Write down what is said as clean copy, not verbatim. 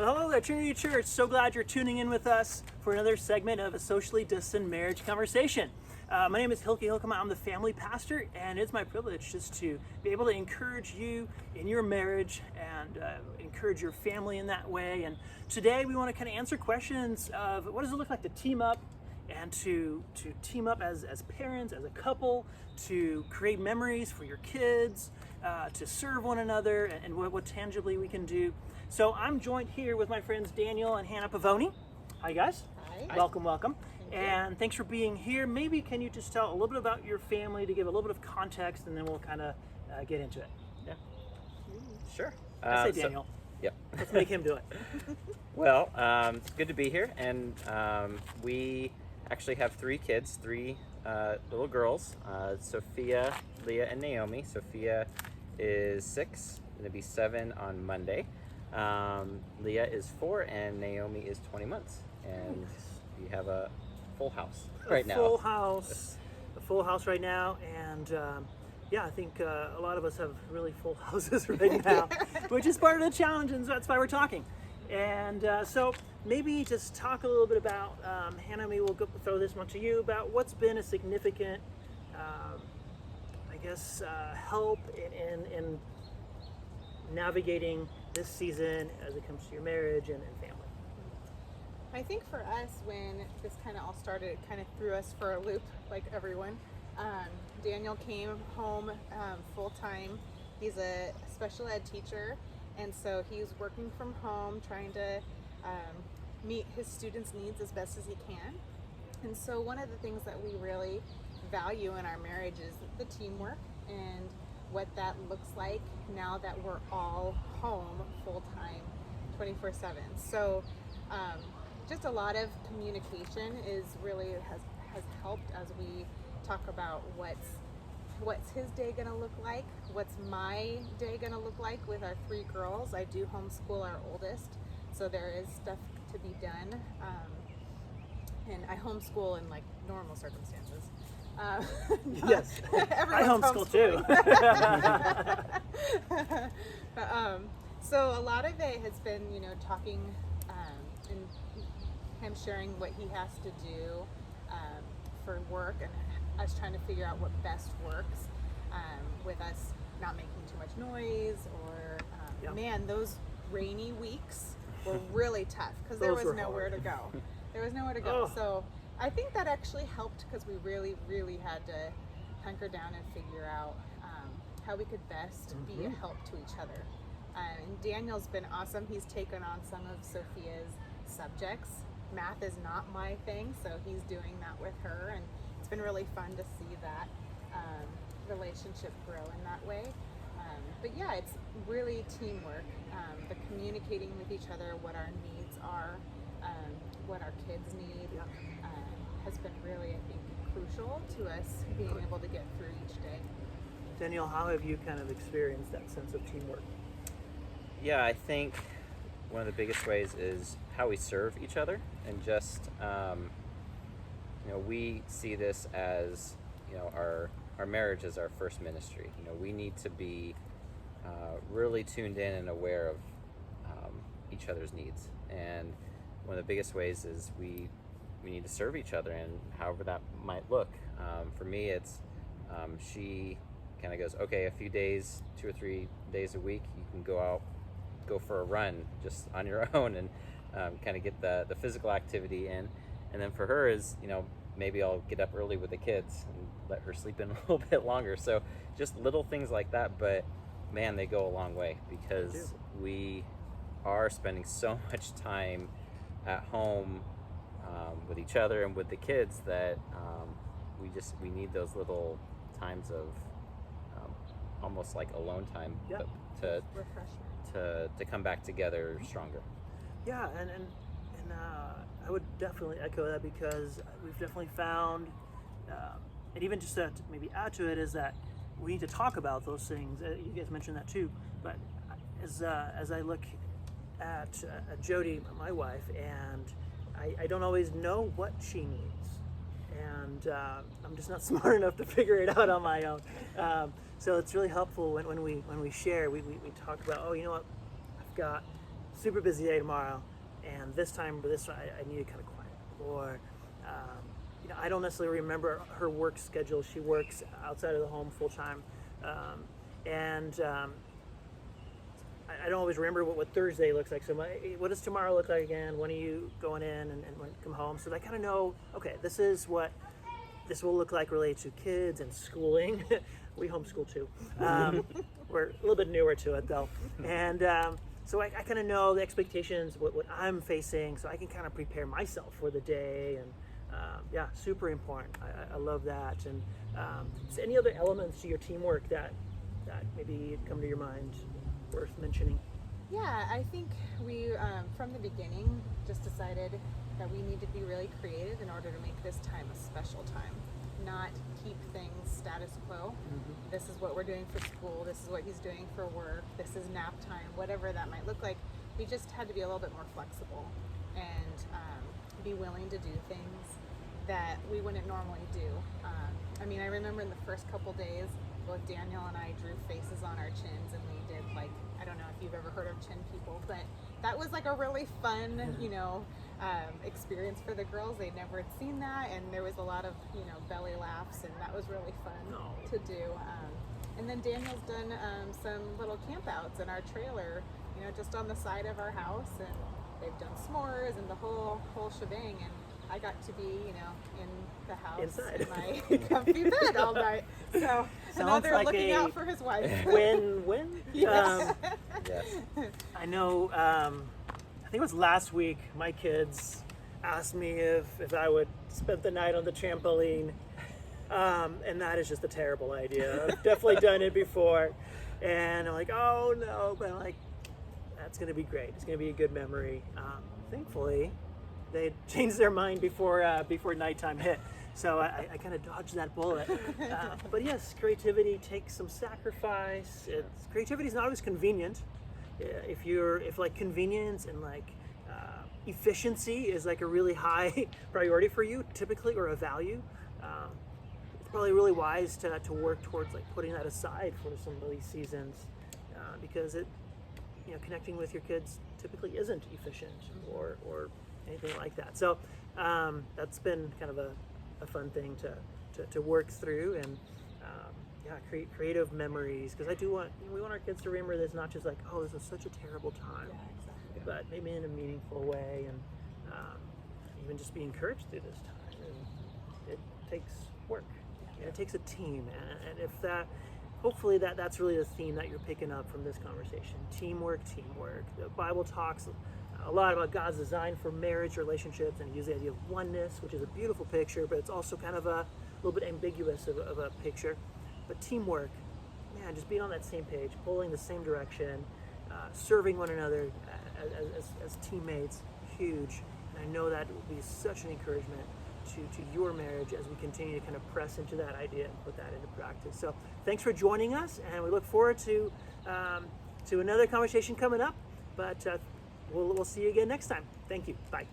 Well, hello there, Trinity Church. So glad you're tuning in with us for another segment of a socially distant marriage conversation. My name is Hylkema. I'm the family pastor, and it's my privilege just to be able to encourage you in your marriage and encourage your family in that way. And today we want to kind of answer questions of what does it look like to team up and to team up as parents, as a couple, to create memories for your kids, to serve one another, and what tangibly we can do. So I'm joined here with my friends Daniel and Hannah Pavoni. Hi guys. Hi. Welcome. And thanks for being here. Maybe can you just tell a little bit about your family to give a little bit of context, and then we'll kind of get into it. Yeah. Sure. I say Daniel. Yep. Let's make him do it. Well, it's good to be here, and we actually have three kids, three little girls, Sophia, Leah, and Naomi. Sophia is 6, going to be 7 on Monday. Leah is 4, and Naomi is 20 months. And we have a full house right now. A full house right now, and I think a lot of us have really full houses right now, which is part of the challenge, and that's why we're talking. And so maybe just talk a little bit about, Hannah, maybe we'll throw this one to you, about what's been a significant, help in navigating this season as it comes to your marriage and family. I think for us, when this kind of all started, it kind of threw us for a loop, like everyone. Daniel came home full-time. He's a special ed teacher, and so he's working from home, trying to meet his students' needs as best as he can. And so one of the things that we really value in our marriage is the teamwork and what that looks like now that we're all home full-time, 24/7. So just a lot of communication is really has helped as we talk about what's his day gonna look like, what's my day gonna look like with our 3 girls. I do homeschool our oldest, so there is stuff to be done, and I homeschool in like normal circumstances. Yes, I homeschool too. So a lot of it has been, talking and him sharing what he has to do for work, and us trying to figure out what best works with us not making too much noise, or man, those rainy weeks were really tough because there was nowhere to go. There was nowhere to go. So I think that actually helped because we really, really had to hunker down and figure out how we could best be a help to each other. And Daniel's been awesome. He's taken on some of Sophia's subjects. Math is not my thing, so he's doing that with her, and it's been really fun to see that relationship grow in that way. But yeah, it's really teamwork, the communicating with each other, what our needs are, what our kids need, has been really, I think, crucial to us being able to get through each day. Daniel, how have you kind of experienced that sense of teamwork? Yeah, I think one of the biggest ways is how we serve each other, and just we see this as our marriage is our first ministry. We need to be really tuned in and aware of each other's needs, and one of the biggest ways is we need to serve each other, and however that might look. For me, it's she kind of goes, okay, a few days, 2 or 3 days a week, you can go for a run just on your own, and kind of get the physical activity in. And then for her is, maybe I'll get up early with the kids and let her sleep in a little bit longer. So just little things like that, but man, they go a long way, because we are spending so much time at home with each other and with the kids that we need those little times of almost like alone time, but to come back together stronger. Yeah, and I would definitely echo that, because we've definitely found, and even just to maybe add to it, is that we need to talk about those things. You guys mentioned that too, but as I look at Jody, my wife, and I don't always know what she needs, and I'm just not smart enough to figure it out on my own. So it's really helpful when we share. We talk about, you know what, I've got super busy day tomorrow, and this time I need it kind of quiet. Or I don't necessarily remember her work schedule. She works outside of the home full time, and I don't always remember what Thursday looks like. So what does tomorrow look like again? When are you going in and when you come home? So that I kind of know, okay, this is what this will look like related to kids and schooling. We homeschool too. We're a little bit newer to it though. And so I kind of know the expectations, what I'm facing, so I can kind of prepare myself for the day. And yeah, super important. I love that. And so any other elements to your teamwork that maybe come to your mind worth mentioning? Yeah, I think we, from the beginning, just decided that we need to be really creative in order to make this time a special time, not keep things status quo. This is what we're doing for school, this is what he's doing for work, this is nap time, whatever that might look like. We just had to be a little bit more flexible and be willing to do things that we wouldn't normally do. I mean, I remember in the first couple days, both Daniel and I drew faces on our chins, and we did, like, I don't know if you've ever heard of chin people, but that was like a really fun, experience for the girls. They'd never had seen that, and there was a lot of, belly laughs, and that was really fun to do. And then Daniel's done some little campouts in our trailer, just on the side of our house, and they've done s'mores and the whole shebang, and I got to be, in the house inside in my comfy bed all night. So another like looking out for his wife. Win-win. Yes. Yes. I know. I think it was last week. My kids asked me if I would spend the night on the trampoline, and that is just a terrible idea. I've definitely done it before, and I'm like, oh no, but I'm like, that's gonna be great. It's gonna be a good memory. Thankfully, they changed their mind before nighttime hit. So I kind of dodged that bullet. But yes, creativity takes some sacrifice. Creativity is not always convenient. If like convenience and like efficiency is like a really high priority for you, typically, or a value, it's probably really wise to work towards like putting that aside for some of these seasons, because connecting with your kids typically isn't efficient or anything like that. So that's been kind of a fun thing to work through, and create creative memories, because we want our kids to remember this not just like, oh, this was such a terrible time, but maybe in a meaningful way, and even just be encouraged through this time. And it takes work, and it takes a team, and if that, hopefully that's really the theme that you're picking up from this conversation. Teamwork. The Bible talks a lot about God's design for marriage relationships, and use the idea of oneness, which is a beautiful picture, but it's also kind of a little bit ambiguous of a picture. But teamwork, man, just being on that same page, pulling the same direction, serving one another as teammates, huge. And I know that will be such an encouragement to your marriage as we continue to kind of press into that idea and put that into practice. So thanks for joining us, and we look forward to another conversation coming up. But we'll see you again next time. Thank you. Bye.